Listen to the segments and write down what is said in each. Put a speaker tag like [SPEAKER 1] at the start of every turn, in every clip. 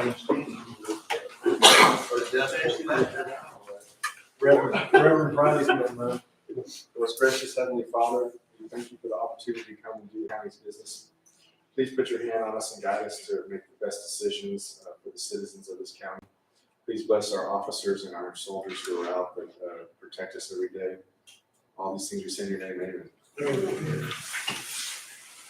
[SPEAKER 1] Main Street.
[SPEAKER 2] Reverend Friday, most gracious Heavenly Father, we thank you for the opportunity to come and do the county's business. Please put your hand on us and guide us to make the best decisions for the citizens of this county. Please bless our officers and our soldiers who are out that protect us every day. All these things we say in your name, amen.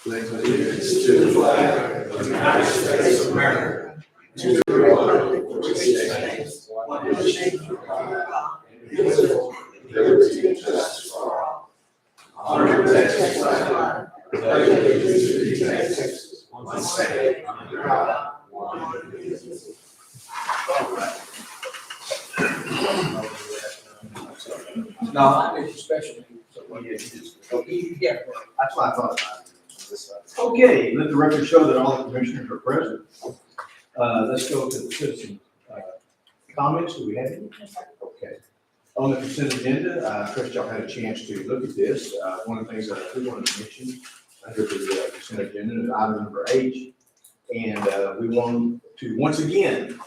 [SPEAKER 3] Pledge allegiance to the flag of the United States of America, to the republic which stands one nation under God, indivisible, with liberty and justice for all. Honor and justice for all. Pledge allegiance to the United States, one state, under God, one indivisible.
[SPEAKER 1] No, I think it's special. Yeah.
[SPEAKER 3] That's what I thought about it. Okay, let the record show that all the commissioners are present. Let's go to the citizen comments. Do we have any? Okay. On the consent agenda, first y'all had a chance to look at this. One of the things that I do want to mention under the consent agenda is item number H. And we want to, once again,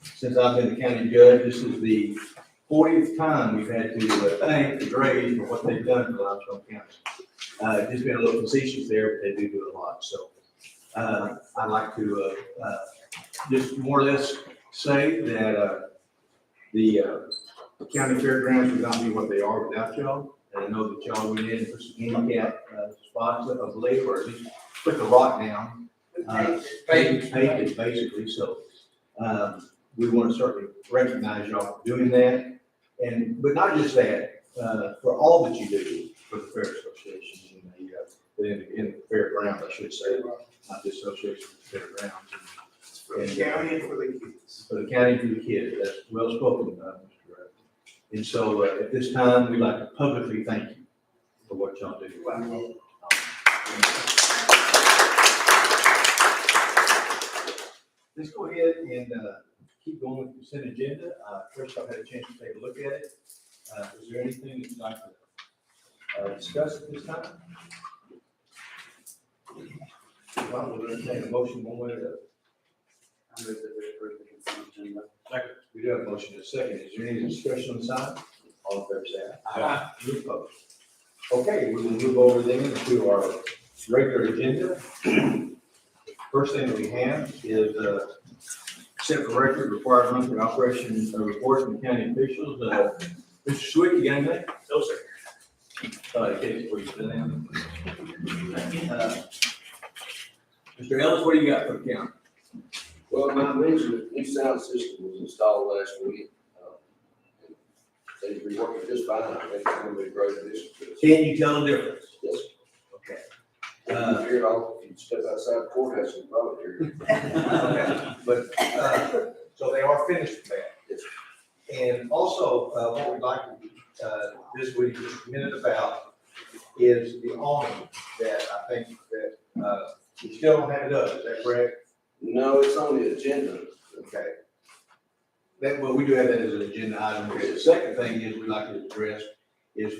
[SPEAKER 3] since I've been the county judge, this is the 40th time we've had to thank the Grays for what they've done for Limestone County. Just been a little facetious there, but they do a lot. So I'd like to just more or less say that the county fairgrounds would not be what they are without y'all. And I know that y'all went in and put some handicap spots up, I believe, or at least put the rock down. Paved it basically. So we want to certainly recognize y'all for doing that. But not just that, for all that you do for the Fair Association in the fairgrounds, I should say, not the association with the fairgrounds.
[SPEAKER 2] For the county and for the kids.
[SPEAKER 3] For the county and for the kids, that's well spoken, Mr. Ray. And so at this time, we'd like to publicly thank you for what y'all do. Let's go ahead and keep going with the consent agenda. First, I've had a chance to take a look at it. Is there anything that you'd like to discuss at this time? Well, we'll entertain a motion one way or the other.
[SPEAKER 1] I move that we approve the consent agenda.
[SPEAKER 3] Second. We do have a motion and a second. Is there any discussion on the side? All in favor, say aye. Aye. Any opposed? Okay, we will move over then to our regular agenda. First thing that we have is set for record required monthly operation report from county officials. Mr. Sweet, you got anything?
[SPEAKER 4] No, sir.
[SPEAKER 3] Case for you sit down. Mr. Ellis, what do you got for the county?
[SPEAKER 5] Well, I mentioned that new sound system was installed last week. They've been working just fine. I think it's going to be a great addition to us.
[SPEAKER 3] Can you tell the difference?
[SPEAKER 5] Yes.
[SPEAKER 3] Okay.
[SPEAKER 5] If you hear it all, if you step outside the courthouse, you probably hear it.
[SPEAKER 3] Okay. But, so they are finished with that.
[SPEAKER 5] Yes.
[SPEAKER 3] And also, what we'd like to, this week, just a minute about is the awning that I think that, we still don't have it up. Is that correct?
[SPEAKER 5] No, it's on the agenda.
[SPEAKER 3] Okay. Well, we do have that as an agenda item. The second thing is we'd like to address is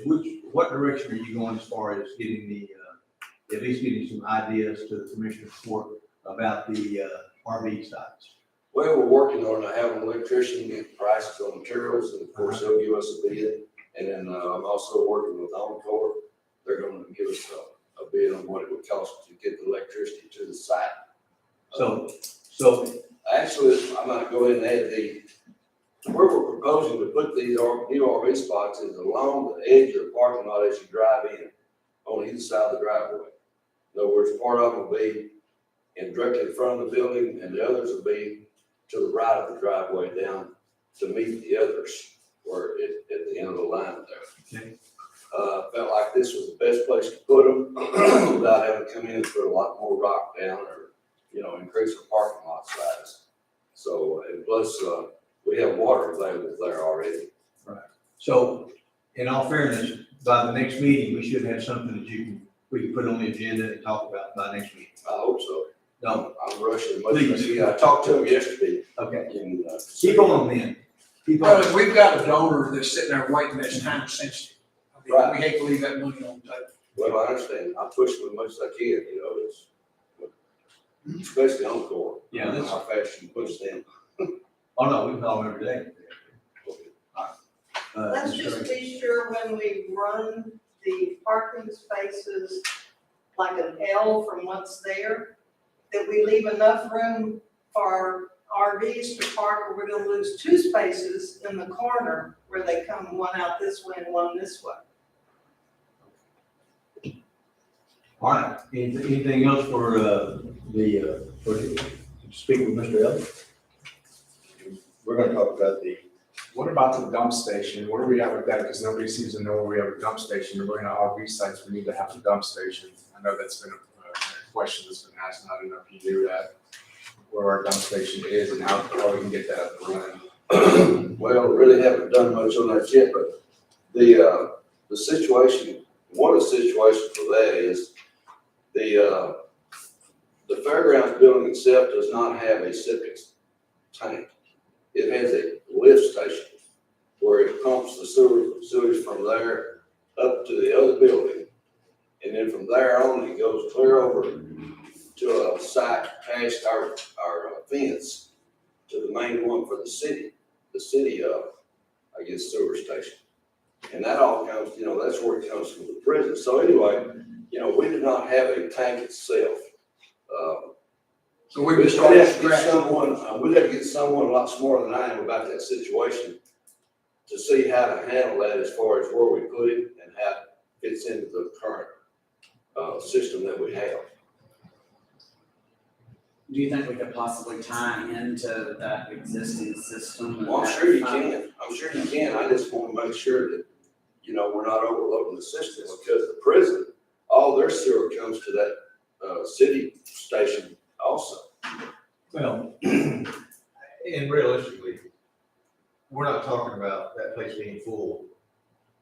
[SPEAKER 3] what direction are you going as far as getting at least getting some ideas to the commissioner's court about the RV sites?
[SPEAKER 5] Well, we're working on it. I have an electrician get prices on materials, and of course, they'll give us a bid. And then I'm also working with Encore. They're going to give us a bid on what it would cost to get the electricity to the site.
[SPEAKER 3] So
[SPEAKER 5] Actually, I might go ahead and add where we're proposing to put these new RV spots is along the edge of the parking lot as you drive in, on either side of the driveway. In other words, part of them will be directly in front of the building, and the others will be to the right of the driveway down to meet the others, where at the end of the line there.
[SPEAKER 3] Okay.
[SPEAKER 5] Felt like this was the best place to put them without having to come in and put a lot more rock down or, increase the parking lot size. So, and plus, we have water available there already.
[SPEAKER 3] So, in all fairness, by the next meeting, we should have something that we can put on the agenda and talk about by next meeting.
[SPEAKER 5] I hope so.
[SPEAKER 3] No,
[SPEAKER 5] I'm rushing much as I talked to him yesterday.
[SPEAKER 3] okay.
[SPEAKER 5] And,
[SPEAKER 3] Keep on then. Keep on.
[SPEAKER 4] Well, we've got a donor that's sitting there waiting that's time sensitive. I mean,
[SPEAKER 5] Right.
[SPEAKER 4] we hate to leave that money on the table.
[SPEAKER 5] Well, I understand. I push them as much as I can, especially on court.
[SPEAKER 3] Yeah, this-
[SPEAKER 5] How fast you push them.
[SPEAKER 3] Oh, no, we call them every day.
[SPEAKER 6] Let's just be sure when we run the parking spaces like an L from what's there, that we leave enough room for RVs to park, or we're gonna lose 2 spaces in the corner where they come one out this way and one this way.
[SPEAKER 3] All right, anything else for, speak with Mr. Ellis? We're gonna talk about the,
[SPEAKER 2] What about the dump station? Where are we at with that? Because nobody seems to know where we have a dump station. We're going to RV sites, we need to have a dump station. I know that's been a question that's been asked, and I don't know if you knew that, where our dump station is and how we can get that up and running.
[SPEAKER 5] Well, really haven't done much on that yet, but the situation, one of the situations for that is the fairgrounds building itself does not have a septic tank. It has a lift station where it pumps the sewage from there up to the other building. And then from there on, it goes clear over to a site past our fence to the main one for the city, I guess, sewer station. And that all comes, that's where it comes from the prison. So anyway, we do not have a tank itself.
[SPEAKER 4] So we would start
[SPEAKER 5] We'd
[SPEAKER 4] from
[SPEAKER 5] have to get
[SPEAKER 4] scratch.
[SPEAKER 5] someone, we'd have to get someone a lot smarter than I am about that situation to see how to handle that as far as where we put it and how it fits into the current system that we have.
[SPEAKER 1] Do you think we could possibly tie into that existing system? and
[SPEAKER 5] Well, I'm
[SPEAKER 1] that
[SPEAKER 5] sure you
[SPEAKER 1] fund-
[SPEAKER 5] can. I'm sure you can. I just want to make sure that, we're not overloading the system because the prison, all their sewer comes to that city station also.
[SPEAKER 3] well, and realistically, we're not talking about that place being full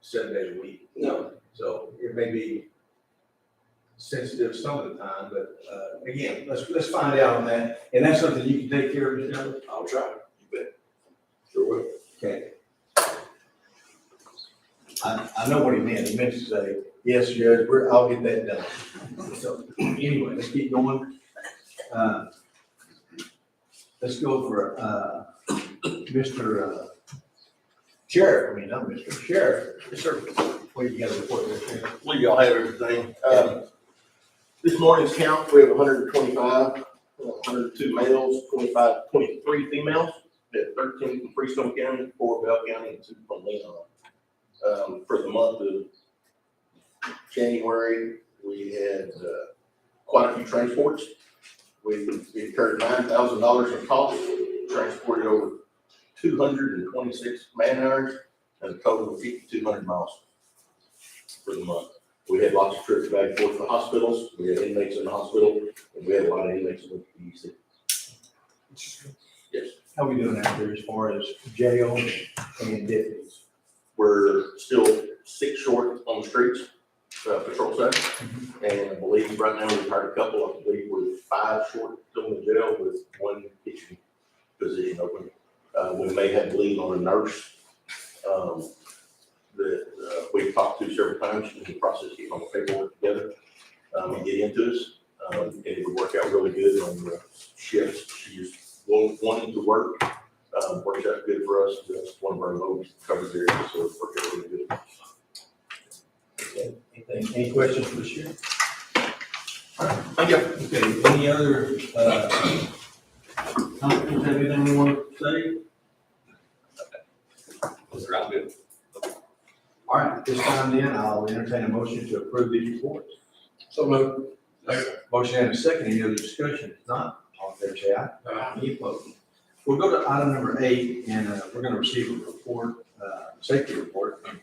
[SPEAKER 3] 7 days a week.
[SPEAKER 5] No,
[SPEAKER 3] So it may be sensitive some of the time, but, again, let's find out on that. And that's something you can take care of, Mr. Ellis?
[SPEAKER 5] I'll try. You bet. Sure will.
[SPEAKER 3] Okay. I know what he meant. He meant to say, yes, Judge, I'll get that done. So, anyway, let's keep going. Let's go for, Mr. Sheriff, not Mr. Sheriff. Yes, sir. What do you got to report there, Sheriff?
[SPEAKER 7] Well, y'all have everything. This morning's count, we have 125, 102 males, 23 females. We have 13 from Freestone County, 4 Bell County, and 2 from Leon. For the month of January, we had quite a few transports. We incurred $9,000 in costs, transported over 226 man hours, and a total of 5,200 miles for the month. We had lots of trips back and forth to hospitals. We had inmates in the hospital, and we had a lot of inmates in the PEC. Yes,
[SPEAKER 3] How we doing out there as far as jail and deputies?
[SPEAKER 7] we're still 6 short on the streets, patrol side. And I believe right now we've hired a couple. I believe we're 5 short still in the jail with 1 kitchen position open. We may have lead on a nurse that we've talked to several times in the process of getting all the paperwork together and get into us. And it would work out really good on the shifts. She's wanting to work. Works out good for us. That's one of our low coverage areas, so it works out really good.
[SPEAKER 3] Okay, any questions for the sheriff?
[SPEAKER 7] Thank you.
[SPEAKER 3] Okay, any other, comments, have anything you want to say? All right, at this time then, I'll entertain a motion to approve these reports.
[SPEAKER 4] So moved.
[SPEAKER 3] Motion and a second, any other discussion? If not, all in favor say aye. Any opposed? We'll go to item number 8, and we're gonna receive a report, safety report from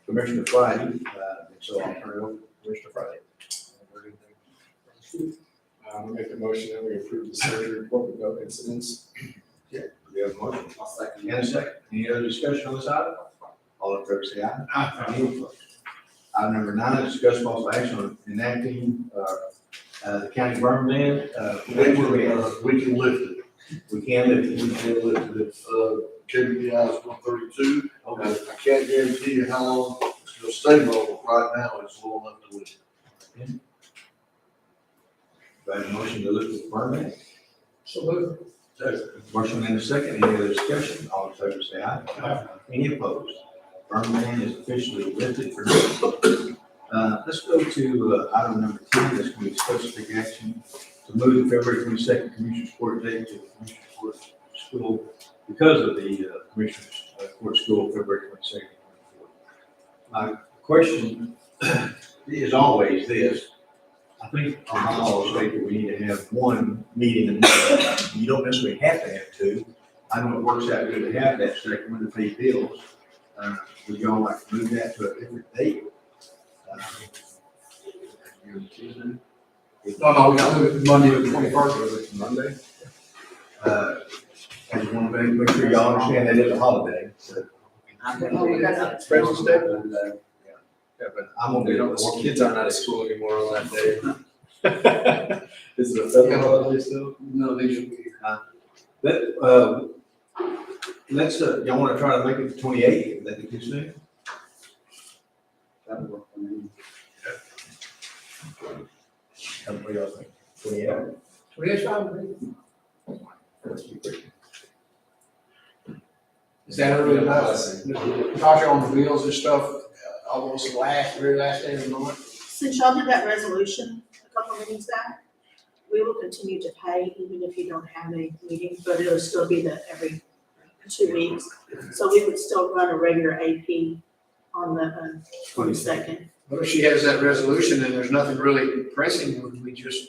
[SPEAKER 3] Commissioner Friday, and so I'll turn it over to Commissioner Friday.
[SPEAKER 2] We make the motion that we approve the surgery report with no incidents.
[SPEAKER 3] We have a motion.
[SPEAKER 1] I'll second
[SPEAKER 3] And a second, any other discussion on this item? All in favor say aye. Any opposed? Item number 9, discuss possible action on enacting, the county burn ban.
[SPEAKER 7] We can lift it.
[SPEAKER 3] We can lift it.
[SPEAKER 7] We can lift it. It's, KPI is 132.
[SPEAKER 3] Okay.
[SPEAKER 7] I can't guarantee you how long it's gonna stay low, but right now it's low enough to lift.
[SPEAKER 3] Do I have a motion to lift the permit?
[SPEAKER 4] So moved.
[SPEAKER 3] Motion and a second, any other discussion? All in favor say aye. Any opposed? Burn ban is officially lifted for now. Let's go to, item number 10, that's going to be specific action to move the February 22nd Commissioners Court date to the Commissioners Court School because of the, Commissioners Court School February 22nd. My question is always this. I think our bylaws state that we need to have one meeting a month. You don't necessarily have to have two. I know it works out good to have that second one to pay bills. Would y'all like to move that to a different date?
[SPEAKER 2] Tuesday?
[SPEAKER 4] No, we got to move it to Monday the 21st.
[SPEAKER 2] Monday?
[SPEAKER 3] I just want to make sure y'all understand that it's a holiday. So
[SPEAKER 1] I'm gonna do that.
[SPEAKER 2] President's Day? Yeah, but
[SPEAKER 3] I'm gonna
[SPEAKER 2] they
[SPEAKER 3] be
[SPEAKER 2] don't,
[SPEAKER 3] working.
[SPEAKER 2] kids aren't out of school anymore on that day. Is it a federal holiday still?
[SPEAKER 4] No, they should be.
[SPEAKER 3] Let's, y'all want to try to make it the 28th? Is that too soon?
[SPEAKER 1] That'll work for me.
[SPEAKER 3] What do y'all think? 28th?
[SPEAKER 4] 28's fine with me. Is that early enough? Tasha, on the bills and stuff, almost very last day of the month?
[SPEAKER 8] Since y'all did that resolution a couple meetings back, we will continue to pay even if you don't have a meeting, but it'll still be every 2 weeks. So we would still run a regular AP on the 22nd.
[SPEAKER 4] Well, if she has that resolution and there's nothing really pressing, we just,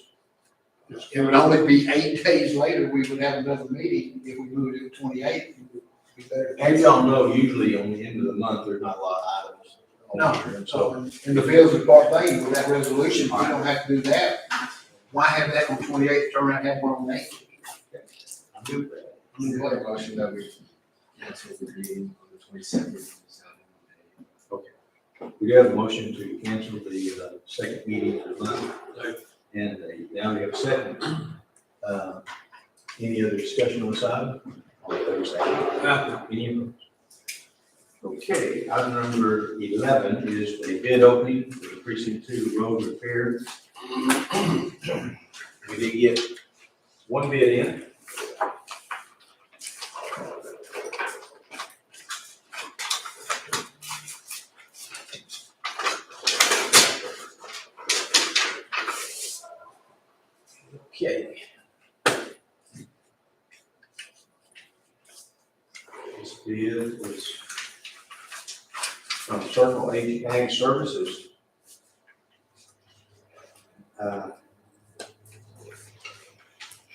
[SPEAKER 4] it would only be 8 days later, we would have another meeting. If we moved it to 28th, it would be better.
[SPEAKER 3] As y'all know, usually on the end of the month, there's not a lot of items. on here, and so,
[SPEAKER 4] And the bills and part thing with that resolution, we don't have to do that. Why have that on 28th, turn around and have one on 8th?
[SPEAKER 3] I'm good with that.
[SPEAKER 2] I mean, what a motion that we cancel the meeting on the 22nd.
[SPEAKER 3] We do have a motion to cancel the second meeting for the month. And now we have a second. Any other discussion on the side? All in favor say aye. Any opposed? Okay, item number 11 is a bid opening for the precinct 2 road repair. We did get one bid in. Okay. This bid was from Circle Ag Services. Now,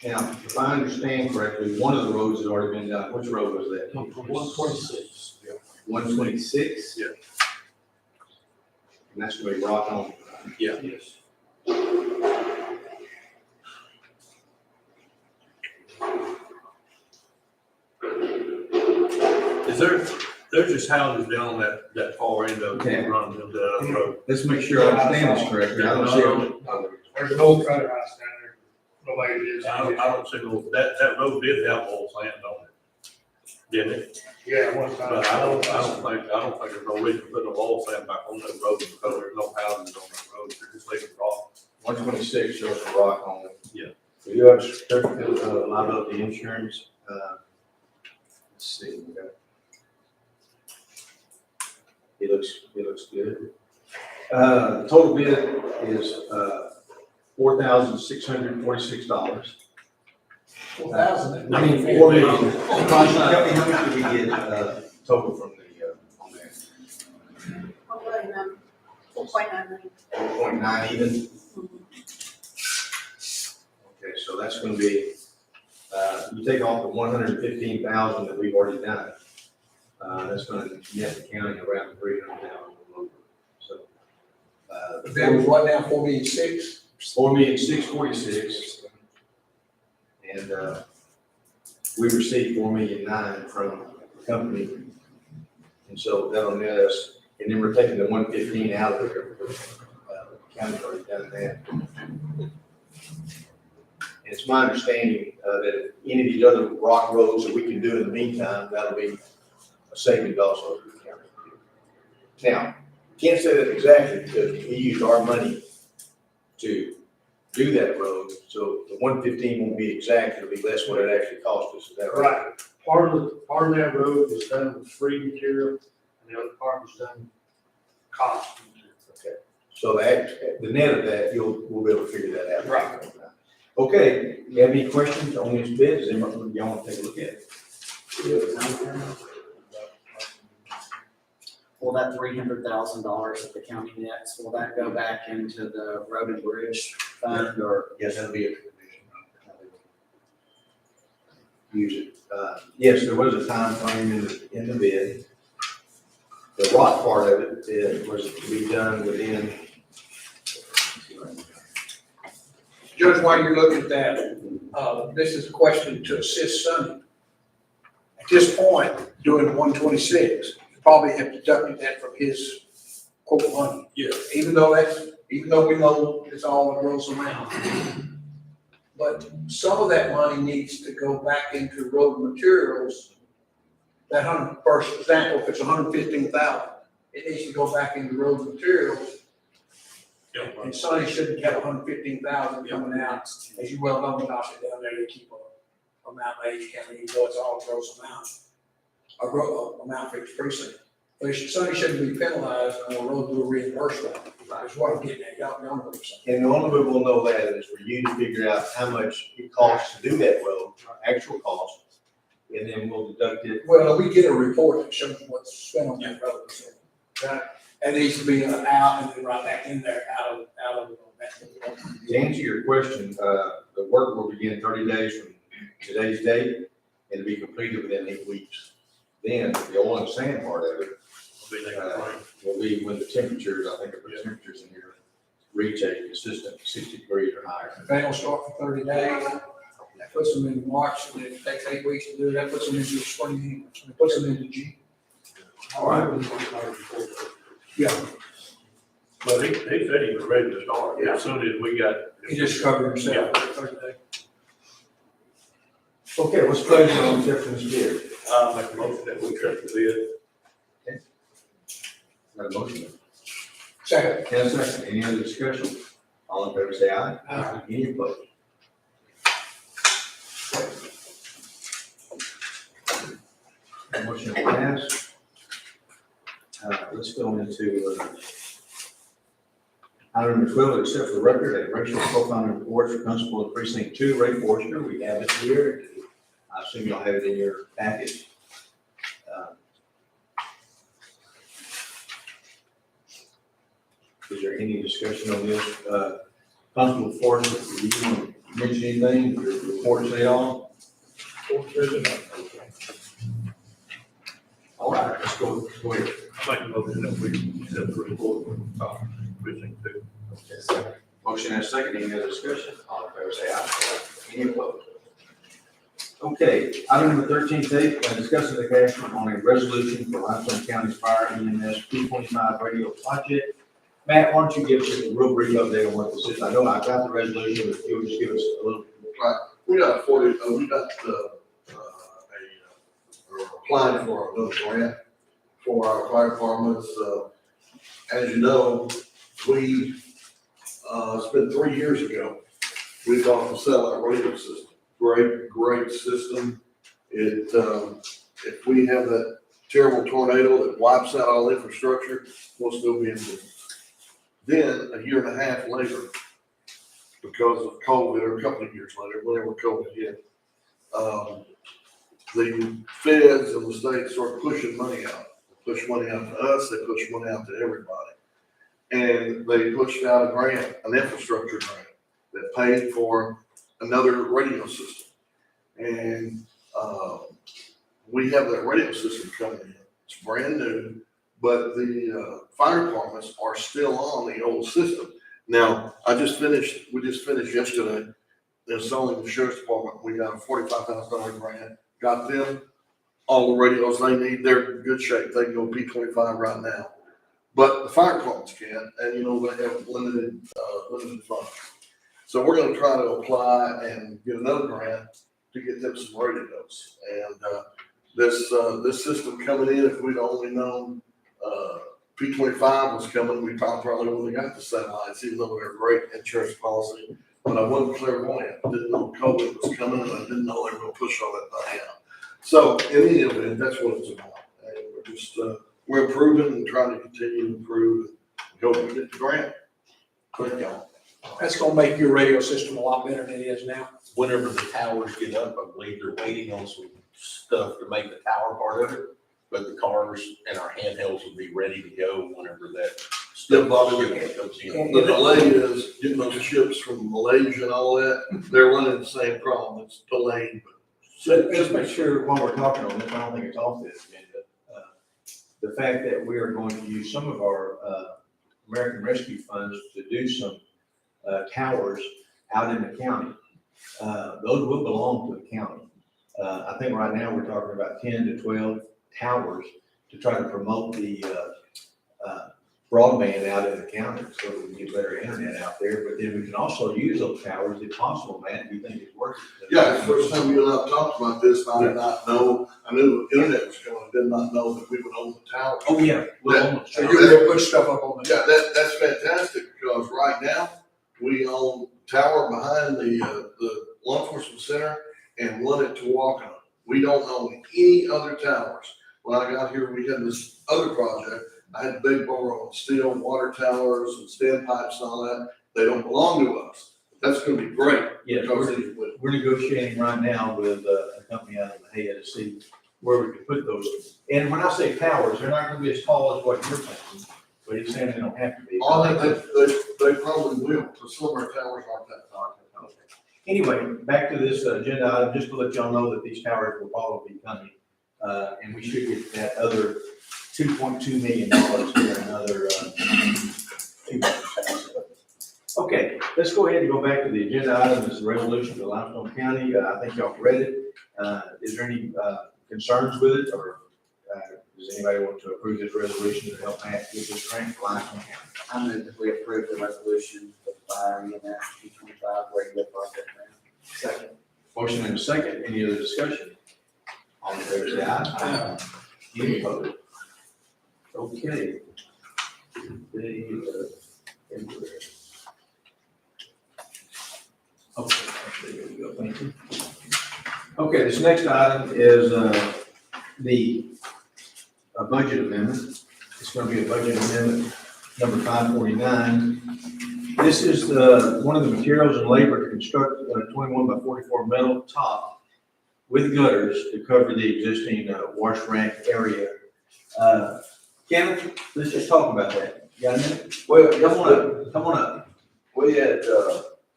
[SPEAKER 3] if I understand correctly, one of the roads has already been done. Which road was that?
[SPEAKER 4] 126.
[SPEAKER 3] 126?
[SPEAKER 2] Yeah.
[SPEAKER 3] And that's going to be rock on.
[SPEAKER 2] Yeah.
[SPEAKER 4] Yes.
[SPEAKER 9] Is there's just houses down that far end of
[SPEAKER 3] Okay.
[SPEAKER 9] the run of the road.
[SPEAKER 3] Let's make sure I understand this correctly. I don't see it.
[SPEAKER 10] There's an old cutter house down there, nobody lives
[SPEAKER 9] I
[SPEAKER 10] in it.
[SPEAKER 9] don't see that road did have oil sand on it. Didn't it?
[SPEAKER 10] Yeah, one time.
[SPEAKER 9] But I don't think there's no reason to put no oil sand back on that road because there's no houses on that road. They're just leaving rock.
[SPEAKER 3] 126 shows the rock on it.
[SPEAKER 9] Yeah.
[SPEAKER 3] So you have certificate of liability insurance. Let's see. We got- It looks good. The total bid is $4,646.
[SPEAKER 4] 4,000.
[SPEAKER 3] I mean, $4 million. How much did we get total from the on that?
[SPEAKER 8] 4.9 million.
[SPEAKER 3] 4.9 even. Okay, so that's gonna be, you take off the 115,000 that we've already done. That's gonna net the county around 300,000. So,
[SPEAKER 4] That was what now, 4,600,000?
[SPEAKER 3] 4,646,000. And, we received 4,900,000 from the company. And so that'll net us, and then we're taking the 115 out of there. The county's already done that. And it's my understanding, that any of these other rock roads that we can do in the meantime, that'll be a savings also for the county. Now, can't say that exactly because we used our money to do that road, so the 115 won't be exact, it'll be less what it actually cost us, is that right?
[SPEAKER 10] Right. Part of that road was done with free material, and the other part was done cost material.
[SPEAKER 3] Okay, so the net of that, we'll be able to figure that out.
[SPEAKER 10] Right.
[SPEAKER 3] Okay, you have any questions on this bid? Does anyone, y'all want to take a look at it?
[SPEAKER 1] Will that $300,000 that the county nets, will that go back into the road and bridge fund or?
[SPEAKER 3] Yes, that'll be a condition. Use it. Yes, there was a time frame in the bid. The rock part of it was to be done within.
[SPEAKER 4] Judge, while you're looking at that, this is a question to assist Sonny. At this point, doing 126, you probably have deducted that from his quote money.
[SPEAKER 9] Yeah.
[SPEAKER 4] Even though we know it's all a gross amount. But some of that money needs to go back into road materials. That for example, if it's 115,000, it needs to go back into road materials.
[SPEAKER 9] Yeah.
[SPEAKER 4] And Sonny shouldn't have 115,000 coming out, as you well know, Josh, down there, they keep a amount by each county, even though it's all gross amount. Amount for each precinct. But Sonny shouldn't be penalized on a road through reimbursement, is what I'm getting at, y'all know what I'm saying.
[SPEAKER 3] And the only way we'll know that is for you to figure out how much it costs to do that road, actual cost, and then we'll deduct it.
[SPEAKER 4] Well, we get a report that shows what's spent on that road, so. That needs to be out and then right back in there, out of that.
[SPEAKER 3] To answer your question, the work will begin 30 days from today's date and be completed within 8 weeks. Then the oil and sand part of it will be when the temperatures, I think the temperatures in here reach a consistent 60 degrees or higher.
[SPEAKER 4] If they don't start for 30 days, that puts them in March, and it takes 8 weeks to do it, that puts them into the spring, it puts them into June.
[SPEAKER 10] All right.
[SPEAKER 4] Yeah,
[SPEAKER 9] Well, he said he was ready to start, as soon as we got.
[SPEAKER 4] he just covered himself for 30 days.
[SPEAKER 3] Okay, what's the pleasure on accepting this bid?
[SPEAKER 9] I'll make a motion that we accept the bid.
[SPEAKER 3] Got a motion?
[SPEAKER 4] Second.
[SPEAKER 3] And a second. Any other discussion? All in favor, say aye.
[SPEAKER 4] Aye.
[SPEAKER 3] Any opposed? Motion passed. Let's go into, item number 12, accept the record and racial profiling report for Constable of Precinct 2, Ray Forster. We have it here. I assume you'll have it in your package. Is there any discussion on this? Constable Forster, do you want to mention anything? Your report say all? All right, let's go ahead.
[SPEAKER 9] I make a motion that we accept the report from precinct 2.
[SPEAKER 3] Motion and a second, any other discussion? All in favor, say aye. Any opposed? Okay, item number 13, discussing the action on a resolution for Limestone County's fire EMS P25 radio project. Matt, why don't you give us a real brief update on what this is? I know I got the resolution, but if you'll just give us a little.
[SPEAKER 7] We got we're applying for a little grant for our fire departments. As you know, it's been 3 years ago, we thought to sell our radio system. Great system. It, if we have that terrible tornado that wipes out all infrastructure, we'll still be in business. Then, a year and a half later, because of COVID, or a couple of years later, whenever COVID hit, the feds and the state started pushing money out. They pushed money out to us, they pushed money out to everybody. And they pushed out a grant, an infrastructure grant, that paid for another radio system. And we have that radio system coming in. It's brand new, but the fire departments are still on the old system. Now, we just finished yesterday, installing the sheriff's department. We got a $45,000 grant, got them all the radios they need. They're in good shape. They can go P25 right now. But the fire departments can't, and they have limited funds. So we're gonna try to apply and get another grant to get them some radios. And this system coming in, if we'd only known P25 was coming, we probably wouldn't have got the satellites, even though they're a great insurance policy. but I wasn't clairvoyant, didn't know COVID was coming, and I didn't know they were gonna push all that thing out. So in any event, that's what it's about, and we're just, we're improving and trying to continue to improve, and hope we get the grant. Thank y'all.
[SPEAKER 4] That's gonna make your radio system a lot better than it is now.
[SPEAKER 11] Whenever the towers get up, I believe they're waiting on some stuff to make the tower part of it. But the cars and our handhelds will be ready to go whenever that stuff comes in.
[SPEAKER 7] The delay is getting those ships from Malaysia and all that, they're running the same problem, it's delayed, but.
[SPEAKER 3] So just make sure while we're talking on this, I don't think it's off this agenda. The fact that we are going to use some of our American Rescue funds to do some towers out in the county. Those will belong to the county. I think right now we're talking about 10 to 12 towers to try to promote the broadband out in the county so that we can get better internet out there. But then we can also use those towers if possible, Matt, if you think it's working.
[SPEAKER 7] Yeah, it's the first time you and I have talked about this, and I did not know, I knew the internet was coming, did not know that we would own the tower.
[SPEAKER 3] Oh, yeah. We'll own those
[SPEAKER 4] So
[SPEAKER 3] towers.
[SPEAKER 4] you're gonna put stuff up on the.
[SPEAKER 7] Yeah, that's fantastic, because right now, we own tower behind the law enforcement center and one at Tawakona. We don't own any other towers. When I got here, we had this other project, I had to beg borrow steel water towers and standpipes and all that. They don't belong to us. That's gonna be great.
[SPEAKER 3] Yeah,
[SPEAKER 7] because
[SPEAKER 3] we're negotiating right now with a company out of Bahia to see where we can put those. And when I say towers, they're not gonna be as tall as what you're thinking, but he's saying they don't have to be.
[SPEAKER 7] all that, they probably will, because some of our towers aren't that tall.
[SPEAKER 3] Anyway, back to this agenda item, just to let y'all know that these towers will probably be coming. And we should get that other $2.2 million here in another 2 months. Okay, let's go ahead and go back to the agenda item. This is a resolution for Limestone County. I think y'all read it. Is there any concerns with it, or does anybody want to approve this resolution to help Matt get this grant for Limestone County?
[SPEAKER 1] I move that we approve the resolution for the fire EMS P25 regular project grant.
[SPEAKER 3] Second. Motion and a second. Any other discussion? All in favor, say aye. Any opposed? Okay. Okay, there we go. Thank you. Okay, this next item is the budget amendment. It's going to be a budget amendment number 549. This is one of the materials and labor to construct a 21 by 44 metal top with gutters to cover the existing wash rack area. Kevin, let's just talk about that. You got a minute?
[SPEAKER 5] Well,
[SPEAKER 3] Come on up.
[SPEAKER 5] we had,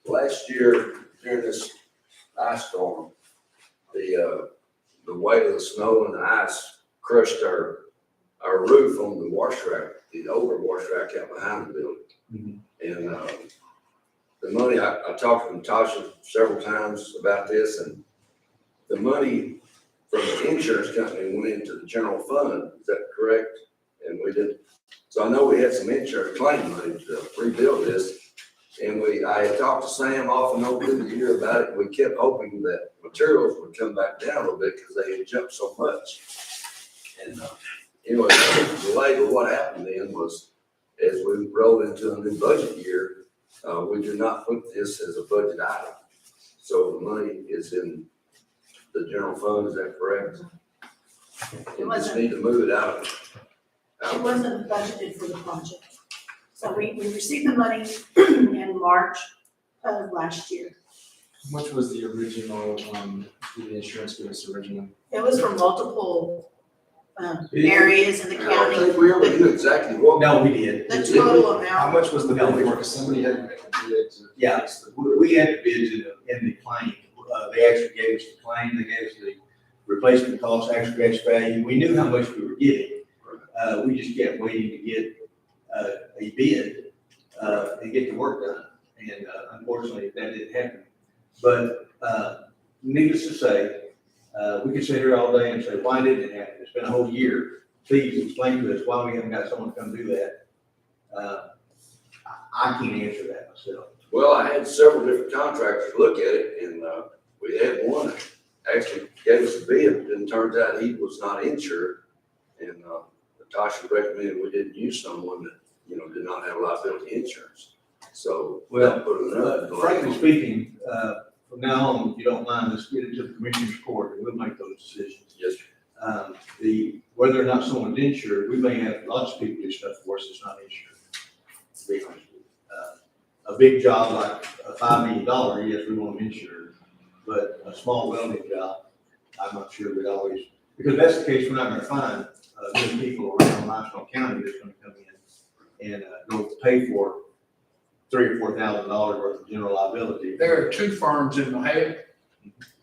[SPEAKER 5] last year during this ice storm, the weight of the snow and the ice crushed our roof on the wash rack, the older wash rack out behind the building.
[SPEAKER 3] Mhm.
[SPEAKER 5] And, the money, I talked to Natasha several times about this, and the money from the insurance company went into the general fund, is that correct? And we did, so I know we had some insurance claim money to rebuild this. And I had talked to Sam off and on through the year about it, and we kept hoping that materials would come back down a little bit because they had jumped so much. And, anyway, the delay, but what happened then was, as we rolled into a new budget year, we do not put this as a budget item. So the money is in the general fund, is that correct?
[SPEAKER 8] It
[SPEAKER 5] We just
[SPEAKER 8] wasn't,
[SPEAKER 5] need to move it out.
[SPEAKER 8] it wasn't budgeted for the project. So we received the money in March of last year.
[SPEAKER 2] How much was the original, the insurance for this original?
[SPEAKER 8] It was for multiple areas in the
[SPEAKER 5] I don't
[SPEAKER 8] county.
[SPEAKER 5] think we ever knew exactly what.
[SPEAKER 3] No, we did.
[SPEAKER 8] The total
[SPEAKER 2] How
[SPEAKER 8] amount,
[SPEAKER 2] much was the bill for, because somebody had to bid to.
[SPEAKER 3] Yeah, we had the bids in the claim. They actually gave us the claim, they gave us the replacement cost, aggregate value. We knew how much we were getting. We just kept waiting to get a bid and get the work done. And unfortunately, that didn't happen. But needless to say, we could sit here all day and say, why didn't it happen? It's been a whole year. Please explain to us why we haven't got someone to come do that. I can't answer that myself.
[SPEAKER 5] Well, I had several different contractors look at it, and we had one that actually gave us a bid, and it turns out he was not insured. And Natasha recommended we didn't use someone that, did not have liability insurance. So.
[SPEAKER 3] Well,
[SPEAKER 5] that put another delay.
[SPEAKER 3] frankly speaking, from now on, if you don't mind, let's get it to the commissioner's court and we'll make those decisions.
[SPEAKER 5] Yes,
[SPEAKER 3] Whether or not someone's insured, we may have lots of people do stuff for us that's not insured. To be honest with you. A big job like a $5 million, yes, we want them insured, but a small welding job, I'm not sure we'd always, because if that's the case, we're not gonna find, many people around Limestone County that's gonna come in and, go pay for $3,000 or $4,000 worth of general liability.
[SPEAKER 4] There are two firms in Mahale,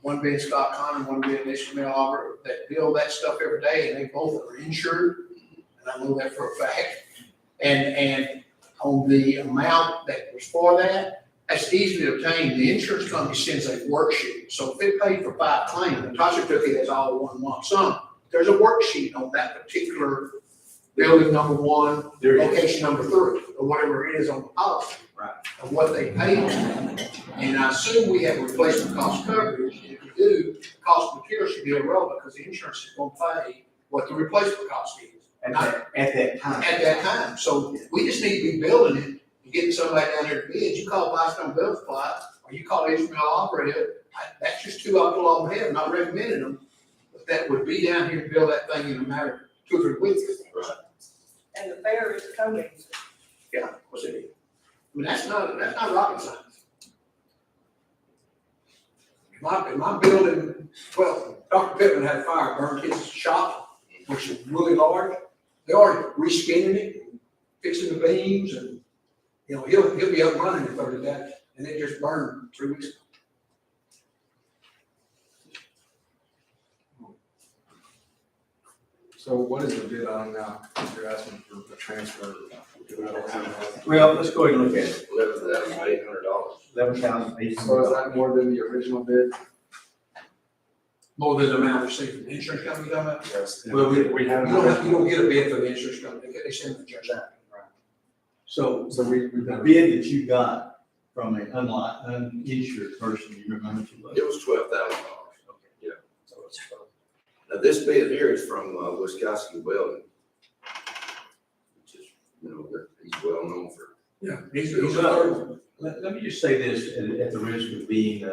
[SPEAKER 4] one being Scott Conner, one being Ishmael Auburn, that build that stuff every day, and they both are insured. And I know that for a fact. And on the amount that was for that, that's easily obtained. The insurance company sends a worksheet. So if it paid for 5 claims, Natasha took it as all one lump sum. There's a worksheet on that particular building number 1,
[SPEAKER 3] There is.
[SPEAKER 4] location number 3, or whatever it is on the policy.
[SPEAKER 3] Right.
[SPEAKER 4] Of what they paid. And I assume we have replacement cost coverage. If we do, the cost of material should be irrelevant because the insurance is going to pay what the replacement cost is
[SPEAKER 3] At that time.
[SPEAKER 4] at that time. So we just need to be building it and getting somebody down there to bid. You call Blackstone Building Supply or you call Ishmael Auburn, that's just 2 off the long head. I'm not recommending them, but that would be down here and build that thing in a matter of 2 or 3 weeks.
[SPEAKER 5] right.
[SPEAKER 6] And the fair is coming.
[SPEAKER 4] Yeah, what's it? I mean, that's not rocket science. My building, well, Dr. Pittman had a fire, burned his shop, which is really large. They already reskinning it, fixing the beams, and, you know, he'll be up and running in 30 days, and it just burned 3 weeks ago.
[SPEAKER 2] So what is the bid on now? You're asking for a transfer.
[SPEAKER 3] Well, let's go ahead and look at it.
[SPEAKER 5] $11,800.
[SPEAKER 3] $11,800.
[SPEAKER 2] So is that more than the original bid?
[SPEAKER 4] More than the amount received from the insurance company, you talking about?
[SPEAKER 2] Yes.
[SPEAKER 3] Well, we
[SPEAKER 2] We have.
[SPEAKER 4] You don't get a bid for the insurance company, they send the judge out.
[SPEAKER 3] So
[SPEAKER 2] So we've
[SPEAKER 3] the
[SPEAKER 2] done.
[SPEAKER 3] bid that you got from an uninsured person, you remember how much it was?
[SPEAKER 5] It was $12,000. Yeah. Now, this bid here is from, Wiskowski Welding. Which is, you know, he's well known for.
[SPEAKER 4] Yeah, he's a third one.
[SPEAKER 3] Let me just say this at the risk of being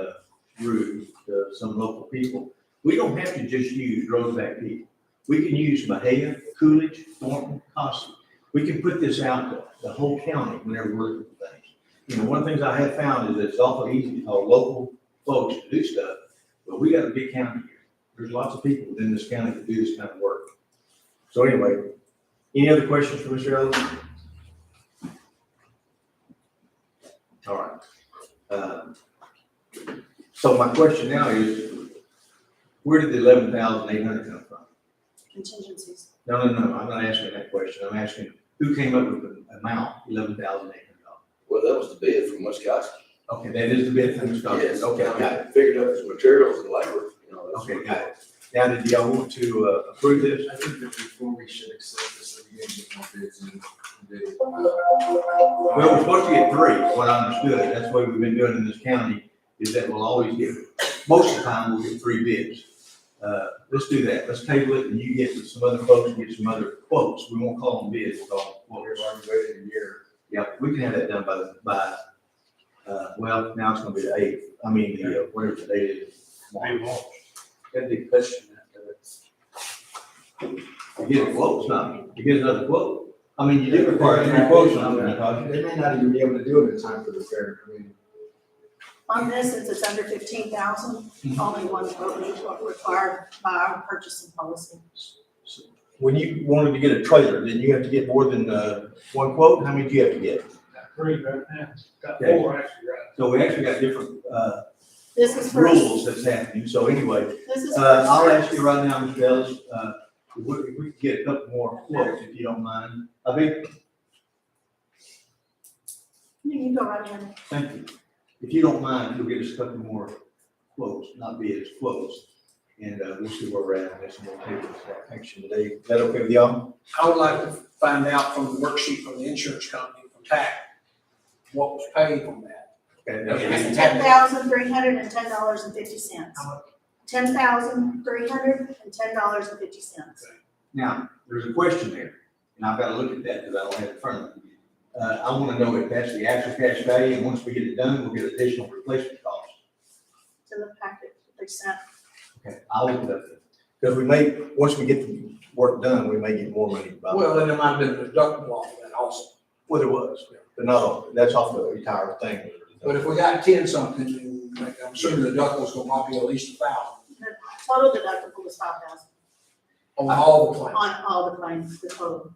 [SPEAKER 3] rude to some local people. We don't have to just use Roseback people. We can use Mahia, Coolidge, Thornton, Cossey. We can put this out to the whole county whenever we're looking for things. You know, one of the things I have found is that it's awful easy to call local folks to do stuff, but we got a big county here. There's lots of people within this county that do this kind of work. So anyway, any other questions for Mr. Ellis? All right. So my question now is, where did the $11,800 come from?
[SPEAKER 8] Contingencies.
[SPEAKER 3] No, I'm not asking that question. I'm asking, who came up with the amount, $11,800?
[SPEAKER 5] Well, that was the bid from Wiskowski.
[SPEAKER 3] Okay, that is the bid from Wisconsin.
[SPEAKER 5] Yes.
[SPEAKER 3] Okay, got it.
[SPEAKER 5] Figured up his materials and labor, you know, that's.
[SPEAKER 3] Okay, got it. Now, did y'all want to approve this?
[SPEAKER 2] I think that before we should accept this, we need to get more bids and bid.
[SPEAKER 3] Well, we're supposed to get 3, what I understood. That's the way we've been doing in this county, is that we'll always get, most of the time, we'll get 3 bids. Let's do that. Let's table it and you get with some other folks and get some other quotes. We won't call them bids, we'll call them
[SPEAKER 2] We've
[SPEAKER 3] quotes.
[SPEAKER 2] already waited a year.
[SPEAKER 3] Yeah, we can have that done by, well, now it's gonna be the 8th. I mean, the, whatever the date is.
[SPEAKER 1] Good big question.
[SPEAKER 3] You get a quote, not, you get another quote. I mean, you did require 3 quotes on it, Natasha.
[SPEAKER 2] They may not even be able to do it in time for the fair. I mean,
[SPEAKER 8] On this, since it's under 15,000, only one quote is what required by our purchasing policy.
[SPEAKER 3] When you wanted to get a trailer, then you have to get more than, 1 quote? How many do you have to get?
[SPEAKER 10] Got 3 right now, got
[SPEAKER 3] Okay.
[SPEAKER 10] 4 actually, right?
[SPEAKER 3] So we actually got different,
[SPEAKER 8] This is for,
[SPEAKER 3] rules that's happening. So anyway,
[SPEAKER 8] this is for.
[SPEAKER 3] I'll ask you right now, Mr. Ellis, if we could get a couple more quotes, if you don't mind. I think,
[SPEAKER 8] You can go right in.
[SPEAKER 3] thank you. If you don't mind, you'll get us a couple more quotes, not bids, quotes. And, we'll see where we're at on this and we'll take this action today. Is that okay with y'all?
[SPEAKER 4] I would like to find out from the worksheet from the insurance company, from TAC, what was paid on that.
[SPEAKER 3] Okay,
[SPEAKER 8] It's
[SPEAKER 3] that's-
[SPEAKER 8] $10,310.50. $10,310.50.
[SPEAKER 3] Now, there's a question there, and I've got to look at that because I don't have it in front of me. I want to know if that's the actual cash value, and once we get it done, we'll get additional replacement costs.
[SPEAKER 8] To the packet that they sent.
[SPEAKER 3] Okay, I'll look it up then. Because we may, once we get the work done, we may get more money. About
[SPEAKER 4] Well, then there might have been a deductible off of that also.
[SPEAKER 3] Well, there was, but not all, that's off the entire thing.
[SPEAKER 4] But if we got 10 something, then like, I'm assuming the deductible's gonna probably be at least 1,000
[SPEAKER 8] The total deductible was 5,000
[SPEAKER 4] on all the claims.
[SPEAKER 8] on all the claims, the total.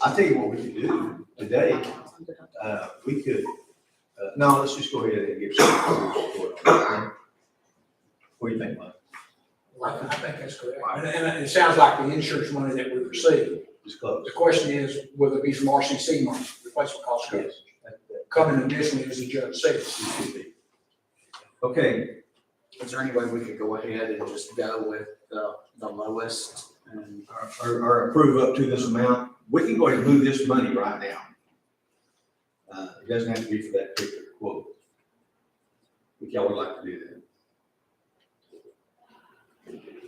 [SPEAKER 3] I'll tell you what we could do today,
[SPEAKER 8] 5,000 deductible.
[SPEAKER 3] we could, no, let's just go ahead and give some. What do you think, Mike?
[SPEAKER 4] I think that's correct. And it sounds like the insurance money that we receive.
[SPEAKER 3] It's close.
[SPEAKER 4] The question is, will it be from RCC money, replacement cost
[SPEAKER 3] Yes.
[SPEAKER 4] coverage? Coming additionally, as the judge said.
[SPEAKER 3] It should be. Okay,
[SPEAKER 1] Is there any way we could go ahead and just go with the lowest and
[SPEAKER 3] or approve up to this amount, we can go ahead and move this money right now. It doesn't have to be for that particular quote. If y'all would like to do that.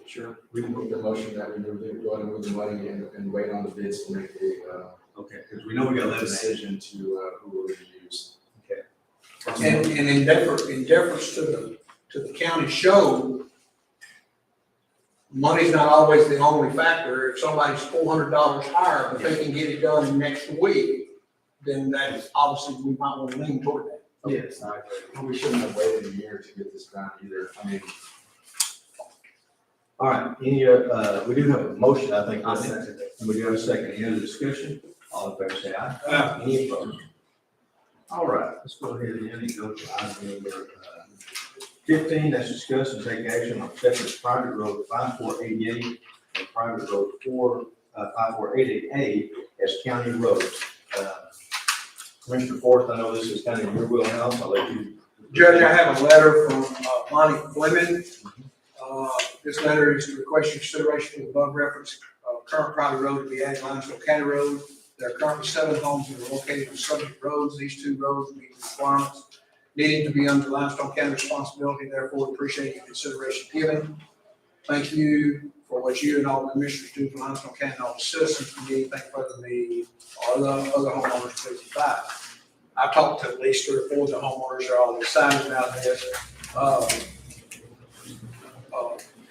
[SPEAKER 2] Sure. We can put the motion that we move it, go ahead and move the money and wait on the bids to make a,
[SPEAKER 3] Okay, because we know we got 11 days.
[SPEAKER 2] decision to, who we're gonna use.
[SPEAKER 4] And in deference to the county show, money's not always the only factor. If somebody's $400 higher, but they can get it done next week, then that's obviously, we might want to lean toward that.
[SPEAKER 1] Yes, I agree.
[SPEAKER 2] We shouldn't have waited a year to get this done either. I mean,
[SPEAKER 3] All right, any, we do have a motion, I think,
[SPEAKER 1] I
[SPEAKER 3] on it.
[SPEAKER 1] second it.
[SPEAKER 3] And we do have a second. Any other discussion? All in favor, say aye. Any opposed? All right, let's go ahead and go to item number 15. Let's discuss and take action on acceptance of private road 5488 and private road 5488A as county roads. Commissioner Forrest, I know this is kind of your wheelhouse. I'll let you.
[SPEAKER 4] Judge, I have a letter from Monty Fleming. This letter is to request your consideration of the above referenced current private road to be added to Limestone County Road. There are currently 7 homes that are located on subject roads. These 2 roads meet the requirements needing to be under Limestone County responsibility. Therefore, appreciate your consideration given. Thank you for what you and all the commissioners do for Limestone County and all the citizens. For me, thank you for me or the other homeowners, please advise. I've talked to at least 3 or 4 of the homeowners. They're all excited about this.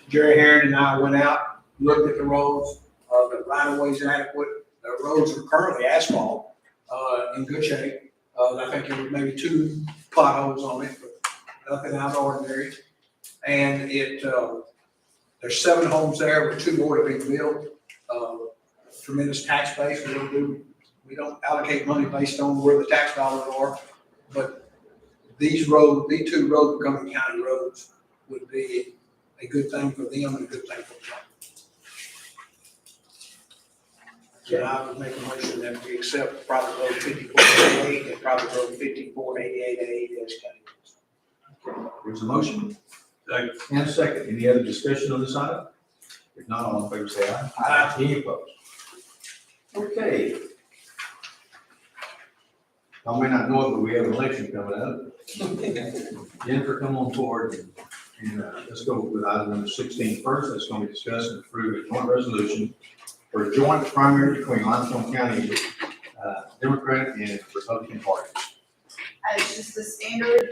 [SPEAKER 4] Jerry Herron and I went out, looked at the roads, the right of ways inadequate. The roads are currently asphalt, in good shape. I think there were maybe 2 potholes on it, but nothing out of the ordinary. And there's 7 homes there with 2 more to be built. Tremendous tax base. We don't allocate money based on where the tax dollars are, but these 2 roads becoming county roads would be a good thing for them and a good thing for the county. So I would make a motion that we accept private road 5488 and private road 5488A as county roads.
[SPEAKER 3] There's a motion
[SPEAKER 9] Second.
[SPEAKER 3] and a second. Any other discussion on this item? If not, all in favor, say aye.
[SPEAKER 4] Aye.
[SPEAKER 3] Any opposed? Okay. I may not know it, but we have an election coming up. Jennifer, come on forward and let's go with item number 16 first. That's going to be discussed and approve a joint resolution for a joint primary between Limestone County Democrat and Republican parties.
[SPEAKER 12] It's just the standard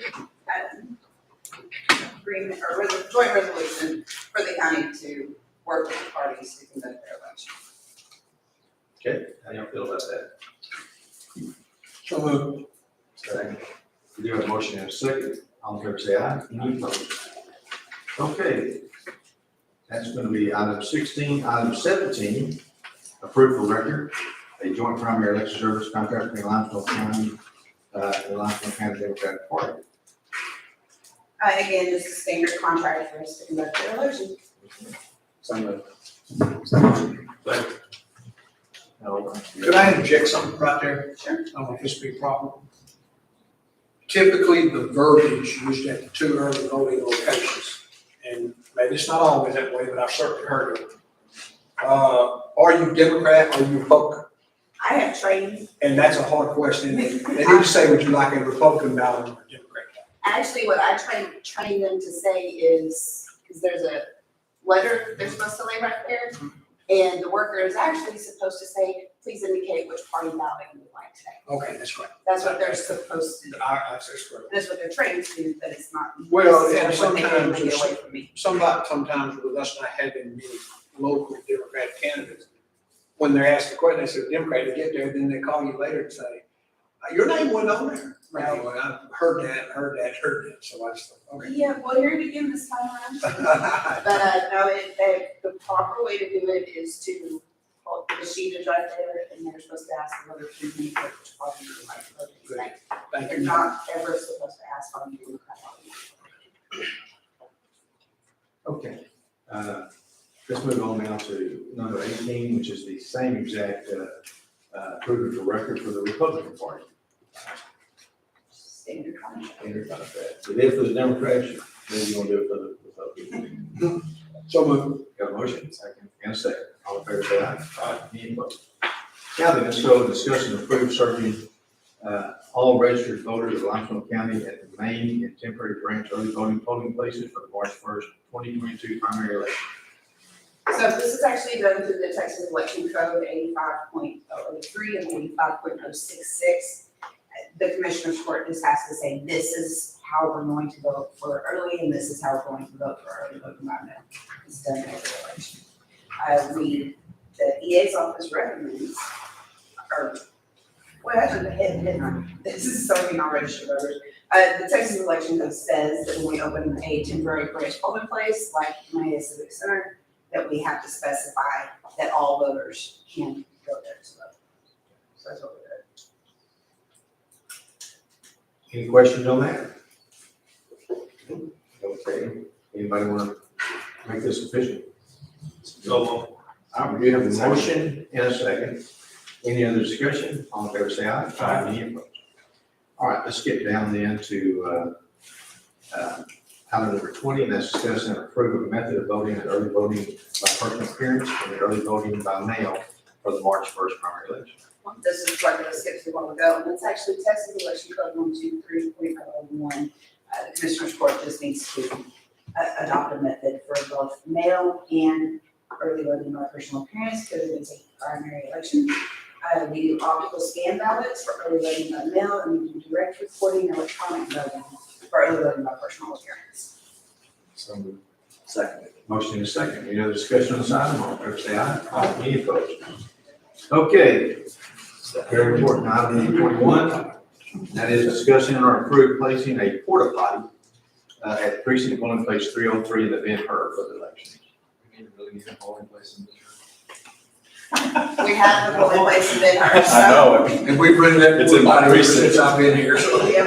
[SPEAKER 12] agreement or joint resolution for the county to work with the parties to conduct their election.
[SPEAKER 3] Okay, how do y'all feel about that?
[SPEAKER 4] So moved.
[SPEAKER 3] Second. We do have a motion and a second. All in favor, say aye. Any opposed? Okay. That's going to be item 16. Item 17, approved for record, a joint primary election service contract between Limestone County and Limestone County Democratic Party.
[SPEAKER 12] Again, just a standard contract for us to conduct their election.
[SPEAKER 1] So moved.
[SPEAKER 3] All right.
[SPEAKER 4] Could I interject something right there?
[SPEAKER 12] Sure.
[SPEAKER 4] I don't know if this would be proper. Typically, the verbiage used at the 2 early voting locations, and maybe it's not always that way, but I've certainly heard of it. Are you Democrat or are you Republican?
[SPEAKER 12] I have trained,
[SPEAKER 4] And that's a hard question. They need to say, would you like a Republican ballot or a Democrat ballot?
[SPEAKER 12] actually what I train them to say is, because there's a letter they're supposed to lay right there, and the worker is actually supposed to say, please indicate which party ballot you would like to take.
[SPEAKER 4] Okay, that's right.
[SPEAKER 12] That's what they're supposed to do.
[SPEAKER 4] That's correct.
[SPEAKER 12] That's what they're trained to do, but it's not
[SPEAKER 4] Well, and
[SPEAKER 12] necessarily what they do when
[SPEAKER 4] sometimes
[SPEAKER 12] they get
[SPEAKER 4] it's-
[SPEAKER 12] away from me.
[SPEAKER 4] Sometimes with us not having many local Democratic candidates, when they're asked a question, they say Democrat, they get there, then they call you later and say, your name wasn't on there.
[SPEAKER 12] Right.
[SPEAKER 4] Well, I've heard that, so I just thought, okay.
[SPEAKER 12] Yeah, well, hear it again this time around. But, no, the proper way to do it is to, well, the sheet is right there, and they're supposed to ask the other two people which party you would like to vote in. Like,
[SPEAKER 4] Thank
[SPEAKER 12] they're
[SPEAKER 4] you.
[SPEAKER 12] not ever supposed to ask on you.
[SPEAKER 3] Okay, let's move on now to number 18, which is the same exact approval for record for the Republican Party.
[SPEAKER 12] Standard contract.
[SPEAKER 3] Standard contract. We did for the Democrats, maybe you want to do it for the Republicans.
[SPEAKER 4] So moved.
[SPEAKER 3] Got a motion, second, and a second. All in favor, say aye. Aye. Any opposed? Now then, let's go discuss and approve serving all registered voters of Limestone County at the main and temporary branch early voting polling places for the March 1st, 2022 primary election.
[SPEAKER 12] So this is actually done through the Texas Election Code 85.003 and 85.066. The Commissioner's Court just has to say, this is how we're going to vote for early, and this is how we're going to vote for early voting by mail. It's done every election. The EA's office recommends, or, well, actually, this is serving non-registered voters. The Texas Election Code says that when we open a temporary branch polling place, like Maya Civic Center, that we have to specify that all voters can go there to vote. So that's what we're doing.
[SPEAKER 3] Any questions on that? Okay, anybody want to make this official?
[SPEAKER 9] So,
[SPEAKER 3] All right, we do have a motion and a second. Any other discussion? All in favor, say aye. Aye. Any opposed? All right, let's get down then to item number 20, and that's discuss and approve a method of voting and early voting by personal appearance and early voting by mail for the March 1st primary election.
[SPEAKER 12] This is what I skipped a while ago, and it's actually Texas Election Code 123.001. The Commissioner's Court just needs to adopt a method for both mail and early voting by personal appearance, because it is a primary election. We do optical scan ballots for early voting by mail, and we do direct recording and electronic voting for early voting by personal appearance.
[SPEAKER 2] So moved.
[SPEAKER 3] Second. Motion is second. Any other discussion on this item? All in favor, say aye. Aye. Any opposed? Okay. Very important item number 21. That is discussing or approve placing a porta potty at precinct polling place 303 in the Ben Hur for the election.
[SPEAKER 2] We really need a polling place in this.
[SPEAKER 12] We have the polling place in Ben Hur, so.
[SPEAKER 2] I know,
[SPEAKER 4] And we've rented that
[SPEAKER 2] It's in my
[SPEAKER 4] porta potty
[SPEAKER 2] precinct.
[SPEAKER 4] since I've been here, so
[SPEAKER 12] Yeah,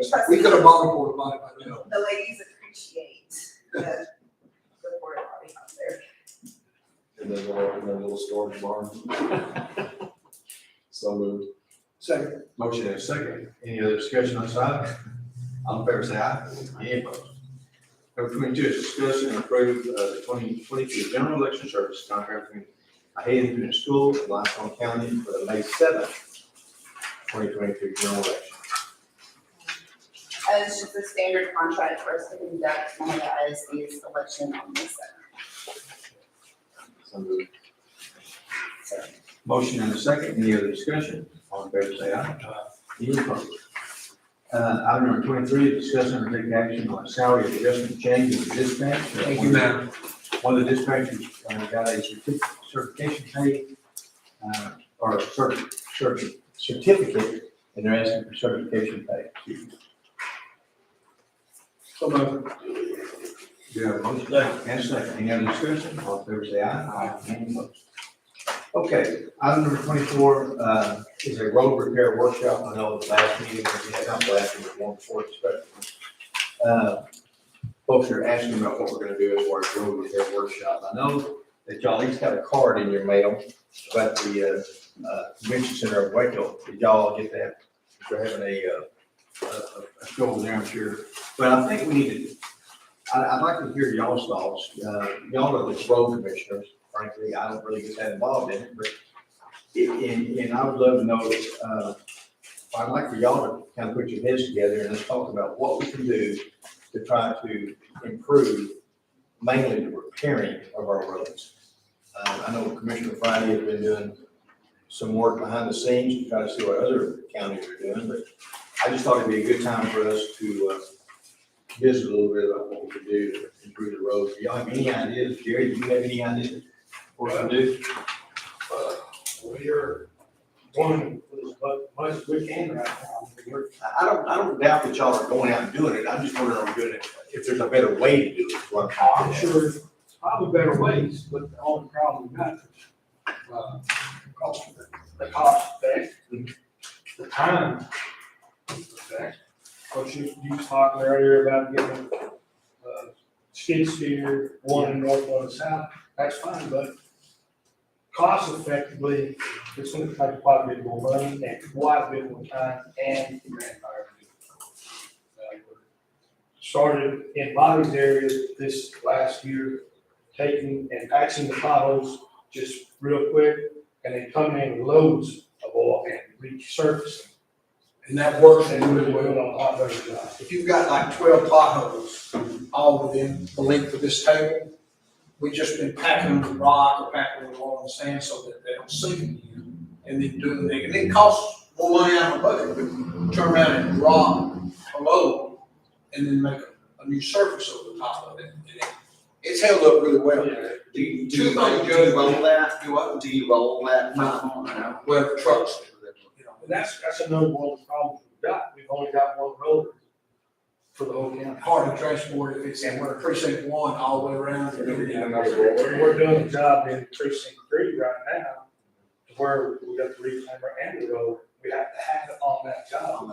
[SPEAKER 12] trust
[SPEAKER 4] we
[SPEAKER 12] me,
[SPEAKER 4] could have bought a porta potty by now.
[SPEAKER 12] the ladies appreciate the porta potty out there.
[SPEAKER 2] In the little storage barn. So moved.
[SPEAKER 4] Second.
[SPEAKER 3] Motion and a second. Any other discussion on this item? All in favor, say aye. Any opposed? Number 22 is discuss and approve the 2022 general election service contract between Hayden Community School and Limestone County for the May 7th, 2022 general election.
[SPEAKER 12] It's just a standard contract for us to conduct one of the ISD's election on May 7th.
[SPEAKER 2] So moved.
[SPEAKER 12] So,
[SPEAKER 3] Motion and a second. Any other discussion? All in favor, say aye. Any opposed? Item number 23 is discuss and take action on a salary adjustment change in the dispatch.
[SPEAKER 4] Thank you, ma'am.
[SPEAKER 3] One of the dispatchers got a certification pay, or certificate, and they're asking for certification pay.
[SPEAKER 4] So moved.
[SPEAKER 3] Do you have a motion? And a second. Any other discussion? All in favor, say aye. Aye. Any opposed? Okay, item number 24 is a road repair workshop. I know the last meeting, not last meeting, but one before it, folks are asking about what we're gonna do as far as road repair workshop. I know that y'all each got a card in your mail about the convention center of Waco. Did y'all get that? They're having a show over there, I'm sure. But I think we need to, I'd like to hear y'all's thoughts. Y'all are the road commissioners. Frankly, I don't really get that involved in it, but and I would love to know, I'd like for y'all to kind of put your heads together and let's talk about what we can do to try to improve mainly the repairing of our roads. I know Commissioner Friday has been doing some work behind the scenes to try to see what other counties are doing, but I just thought it'd be a good time for us to, visit a little bit about what we could do to improve the roads. Do y'all have any ideas? Jerry, do you have any ideas? What we do?
[SPEAKER 10] We're doing as much as we can right now.
[SPEAKER 3] I don't doubt that y'all are going out and doing it. I'm just wondering, are we doing it, if there's a better way to do it, is what I'm
[SPEAKER 10] I'm
[SPEAKER 3] talking about.
[SPEAKER 10] sure there's probably better ways, but the only problem we got is, the cost effect, the time effect. But you was talking earlier about getting, skid steer, one in north, one in south, that's fine, but cost effectively, it's gonna take quite a bit more money and quite a bit more time and manpower. Started in Bobby's area this last year, taking and patching the potholes just real quick, and then coming in with loads of oil and resurfacing. And that works really well on a lot better job. If you've got like 12 potholes, all within the length of this table, we just been packing them with rock or packing them with oil and sand so that they don't sink again. And then doing the, and it costs more money out of the budget, but turn around and drop a load and then make a new surface over the top of it. And it's held up really well.
[SPEAKER 1] Do you roll that? Do you roll that? No.
[SPEAKER 10] Well, the trucks, you know, and that's another one of the problems we've got. We've only got one road for the whole county. Hard to transport if it's in precinct 1 all the way around. We're doing a job in precinct 3 right now, where we got the reclaimer and the road. We have to have it on that job.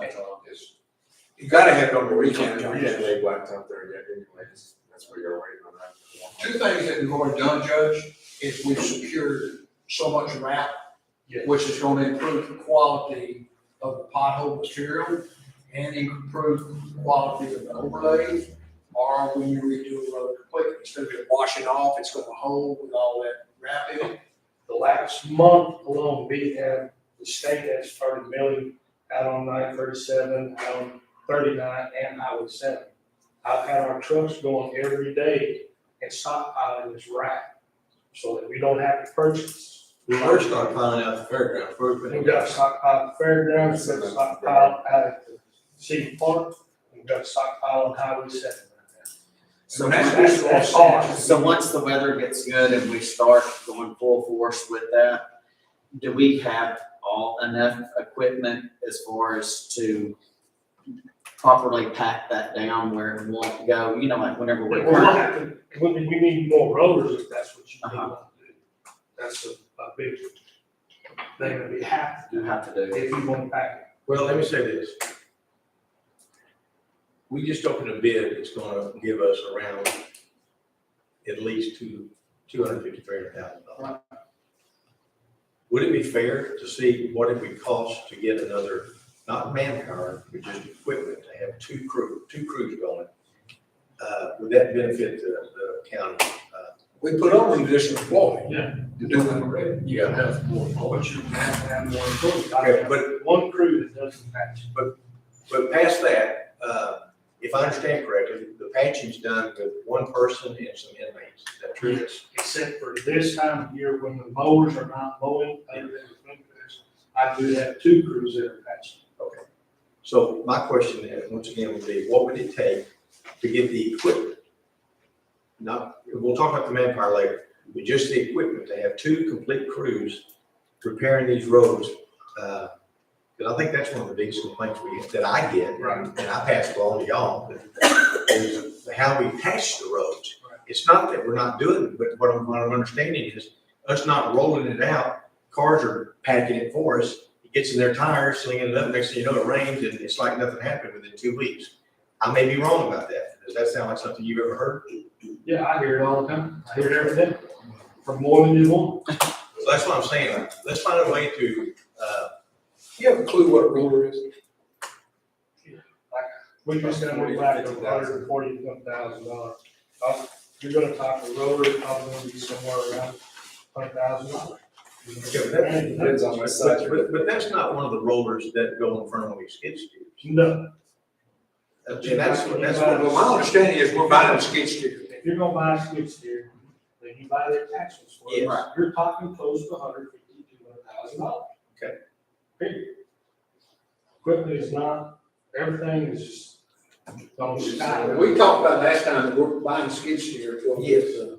[SPEAKER 10] You gotta have it on the reclaimer.
[SPEAKER 2] Yeah, they blacktop there yet anyways. That's where you're waiting on that.
[SPEAKER 4] Two things that we've already done, Judge, is we've secured so much wrap, which is gonna improve the quality of the pothole material and improve the quality of the overlays, or when you redo the road completely, instead of it washing off, it's gonna hold with all that wrap in it. The last month alone, we have, the state has started milling out on 937, out on 39, and Highway 7. I've had our trucks going every day and stockpiling this wrap, so that we don't have to purchase.
[SPEAKER 3] We first started piling out the fairgrounds, first.
[SPEAKER 10] We've got stockpile at the fairgrounds, we've got stockpile out at the city park, we've got stockpile on Highway 7 right now.
[SPEAKER 1] So
[SPEAKER 10] that's hard.
[SPEAKER 1] So once the weather gets good and we start going full force with that, do we have enough equipment as far as to properly pack that down where it won't go, you know, like whenever we.
[SPEAKER 10] We'll have to, we need more rollers if that's what you need to do. That's a big thing that we have to
[SPEAKER 1] You have to
[SPEAKER 10] do
[SPEAKER 1] do.
[SPEAKER 10] if you want to pack it.
[SPEAKER 3] Well, let me say this. We just opened a bid that's gonna give us around at least $250,000. Would it be fair to see what it would cost to get another, not manpower, but just equipment, to have two crews going? Would that benefit the county?
[SPEAKER 4] We put on an additional employee.
[SPEAKER 10] Yeah.
[SPEAKER 4] To do that already.
[SPEAKER 10] You gotta have more, but you have to have more employees.
[SPEAKER 3] Okay,
[SPEAKER 10] But one crew that doesn't patch.
[SPEAKER 3] But past that, if I understand correctly, the patching's done with one person and some inmates. Is that true?
[SPEAKER 10] Except for this time of year when the mowers are not mowing, other than the winters, I do have two crews that are patching.
[SPEAKER 3] Okay. So my question is, once again, would be, what would it take to get the equipment? Not, we'll talk about the manpower later, but just the equipment, to have two complete crews repairing these roads. Because I think that's one of the biggest complaints that I get, and I pass it along to y'all, is how we patch the roads. It's not that we're not doing it, but what I'm understanding is us not rolling it out, cars are packing it for us, it gets in their tires, slinging it up, next thing you know, it rains, and it's like nothing happened within 2 weeks. I may be wrong about that. Does that sound like something you've ever heard?
[SPEAKER 10] Yeah, I hear it all the time. I hear it every day, from more than you want.
[SPEAKER 3] So that's what I'm saying. Like, let's find a way to,
[SPEAKER 4] You have a clue what a roller is?
[SPEAKER 10] We just got to back of $141,000. You're gonna talk a roller, probably gonna be somewhere around $100,000.
[SPEAKER 2] Depends on my side.
[SPEAKER 3] but that's not one of the rollers that go in front of these skid steers.
[SPEAKER 10] No,
[SPEAKER 3] And that's what,
[SPEAKER 4] Well, my understanding is we're buying a skid steer.
[SPEAKER 10] if you're gonna buy a skid steer, then you buy the attachments for it.
[SPEAKER 3] Yes.
[SPEAKER 10] You're talking close to $150,000, $100,000.
[SPEAKER 3] Okay.
[SPEAKER 10] Period. Equipment is not, everything is just on the sky.
[SPEAKER 4] We talked about last time that we're buying a skid steer.
[SPEAKER 3] Yes. So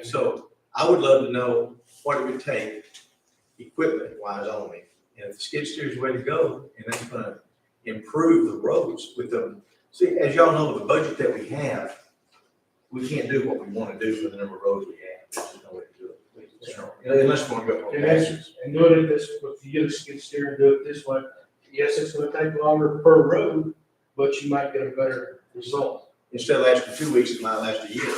[SPEAKER 3] so I would love to know what it would take, equipment wise only. And if the skid steer is the way to go, and that's gonna improve the roads with them. See, as y'all know, the budget that we have, we can't do what we wanna do for the number of roads we have. There's just no way to do it. You know, unless we wanna go for
[SPEAKER 10] And that's, and doing it this, if you get a skid steer and do it this way, yes, it's gonna take longer per road, but you might get a better result.
[SPEAKER 3] Instead of lasting 2 weeks, it might last a year.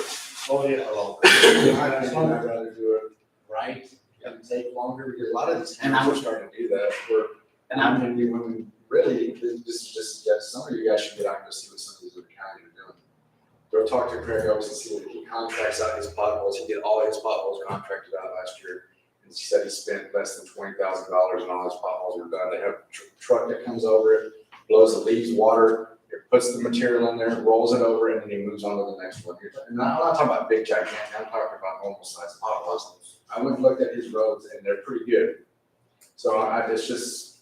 [SPEAKER 10] Oh, yeah.
[SPEAKER 3] Or longer.
[SPEAKER 2] I'd rather do it right and take longer, because a lot of these
[SPEAKER 1] And
[SPEAKER 2] towns
[SPEAKER 1] I'm-
[SPEAKER 2] are starting to do that, where,
[SPEAKER 1] And I'm,
[SPEAKER 2] when we really, this is just, suggestion, some of you guys should get out and go see what some of these other counties are doing. Go talk to Craig Oaks and see if he contracts out his potholes, he did all his potholes contracted out last year. And he said he spent less than $20,000 and all his potholes were done, they have a truck that comes over it, blows the leaves, water, it puts the material in there, rolls it over, and then he moves on to the next one. And I'm not talking about big gigantic, I'm talking about normal sized potholes. I went and looked at his roads and they're pretty good. So it's just,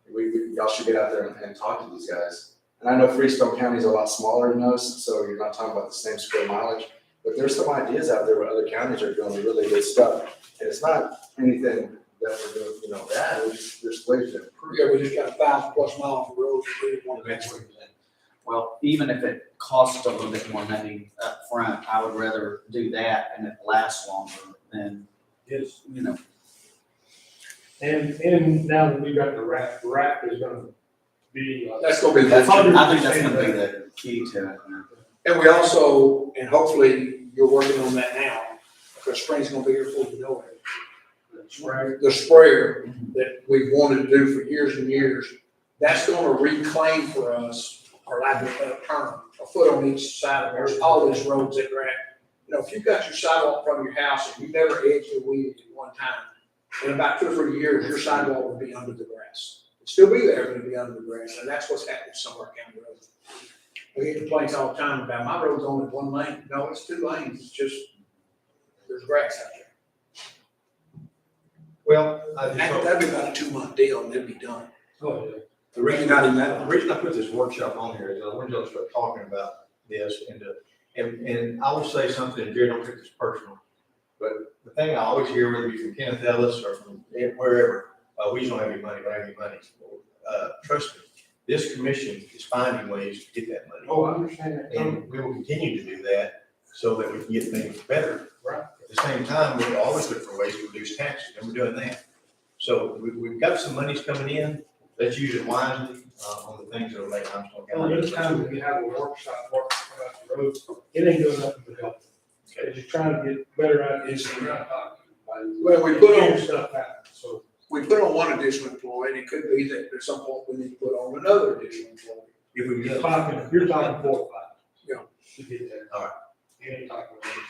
[SPEAKER 2] y'all should get out there and talk to these guys. And I know Freestone County is a lot smaller than us, so you're not talking about the same square mileage, but there's some ideas out there where other counties are doing really good stuff. And it's not anything that we're doing, bad, there's ways to improve.
[SPEAKER 4] Yeah, we just got 1,000+ miles of roads to do one next week.
[SPEAKER 1] well, even if it costs a little bit more money up front, I would rather do that and it lasts longer than,
[SPEAKER 10] Yes.
[SPEAKER 1] you know.
[SPEAKER 10] And now that we got the wrap is gonna be.
[SPEAKER 4] That's gonna be.
[SPEAKER 1] I think that's gonna be the key to it.
[SPEAKER 4] And we also, and hopefully you're working on that now, because spring's gonna be here before you know it. The sprayer that we've wanted to do for years and years, that's gonna reclaim for us, for lack of a better term, a foot on each side of all these roads that are at. If you've got your sidewalk from your house and you've never edged or weeded it one time, in about 2 or 3 years, your sidewalk will be under the grass. It'll still be there, but it'll be under the grass, and that's what's happening with some of our county roads. We get complaints all the time about my road's only 1 lane. No, it's 2 lanes. It's just, there's grass out there.
[SPEAKER 3] Well,
[SPEAKER 4] That'd be about a 2-month deal and it'd be done.
[SPEAKER 10] Oh, yeah.
[SPEAKER 3] the reason I put this workshop on here is I wanted to start talking about this and I will say something, and Jerry, don't take this personal, but the thing I always hear, whether it be from Kenneth Ellis or from wherever, we just don't have any money, don't have any money. Trust me, this commission is finding ways to get that money.
[SPEAKER 10] Oh, I understand that.
[SPEAKER 3] And we will continue to do that so that we can get things better.
[SPEAKER 10] Right.
[SPEAKER 3] At the same time, we'll always look for ways to reduce taxes, and we're doing that. So we've got some monies coming in, let's use it wisely, on the things that will make Armstrong
[SPEAKER 10] Well,
[SPEAKER 3] County.
[SPEAKER 10] anytime we have a workshop, about the roads, it ain't doing nothing but help. It's just trying to get better ideas and we're not talking.
[SPEAKER 4] Well, we put on,
[SPEAKER 10] Stuff out, so.
[SPEAKER 4] we put on 1 additional employee, and it could be that at some point we need to put on another additional employee.
[SPEAKER 3] If we
[SPEAKER 10] You're
[SPEAKER 3] get,
[SPEAKER 10] talking 4 or 5.
[SPEAKER 4] Yeah.
[SPEAKER 10] To get there.
[SPEAKER 3] All right.
[SPEAKER 10] You ain't talking about it.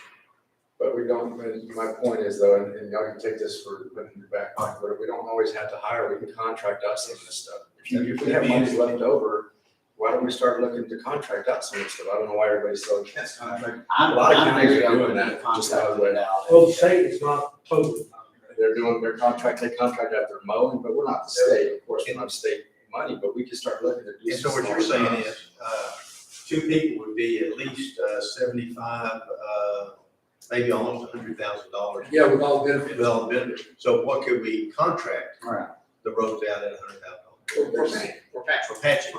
[SPEAKER 2] But we don't, my point is though, and y'all can take this for putting in your back pocket, but we don't always have to hire, we can contract out some of this stuff. If we have money left over, why don't we start looking to contract out some of this stuff? I don't know why everybody's so against contract.
[SPEAKER 1] I'm,
[SPEAKER 2] A lot of
[SPEAKER 1] I'm
[SPEAKER 2] counties
[SPEAKER 1] very
[SPEAKER 2] are doing
[SPEAKER 1] open to
[SPEAKER 2] that, just out of the
[SPEAKER 1] contracting
[SPEAKER 2] way.
[SPEAKER 1] it out.
[SPEAKER 10] Well, the state is not totally.
[SPEAKER 2] They're doing their contract, they contract out their mowing, but we're not the state, of course, we're not state money, but we can start looking to do.
[SPEAKER 3] and so
[SPEAKER 2] some
[SPEAKER 3] what you're
[SPEAKER 2] small
[SPEAKER 3] saying
[SPEAKER 2] jobs.
[SPEAKER 3] is, 2 people would be at least, 75, maybe almost $100,000.
[SPEAKER 4] Yeah, with all benefits.
[SPEAKER 3] With all the benefits. So what could we contract
[SPEAKER 1] Right.
[SPEAKER 3] the roads out at $100,000?
[SPEAKER 4] For patch.
[SPEAKER 3] For patching.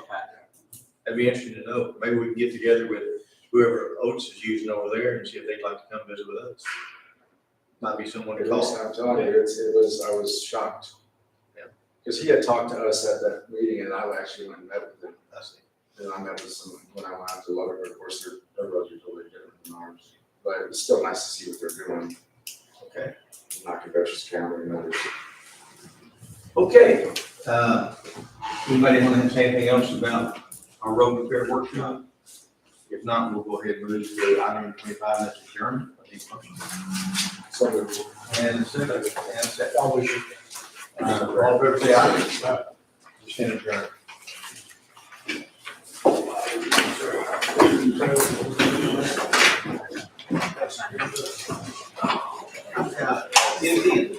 [SPEAKER 3] That'd be interesting to know. Maybe we can get together with whoever Oates is using over there and see if they'd like to come visit with us. Might be someone to
[SPEAKER 2] It was,
[SPEAKER 3] call.
[SPEAKER 2] I'm telling you, I was shocked.
[SPEAKER 3] Yeah.
[SPEAKER 2] Because he had talked to us at that meeting and I actually went and met with him.
[SPEAKER 3] I see.
[SPEAKER 2] And I met with some, when I went out to Lover, of course, their roads are totally different than ours. But it's still nice to see what they're doing.
[SPEAKER 3] Okay.
[SPEAKER 2] Nacogdoches County and others.
[SPEAKER 3] Okay. Anybody want to say anything else about our road repair workshop? If not, we'll go ahead and move to item 25, that's adjournment.
[SPEAKER 2] So
[SPEAKER 3] And second, all in favor, say aye. Stand adjourned. Indeed.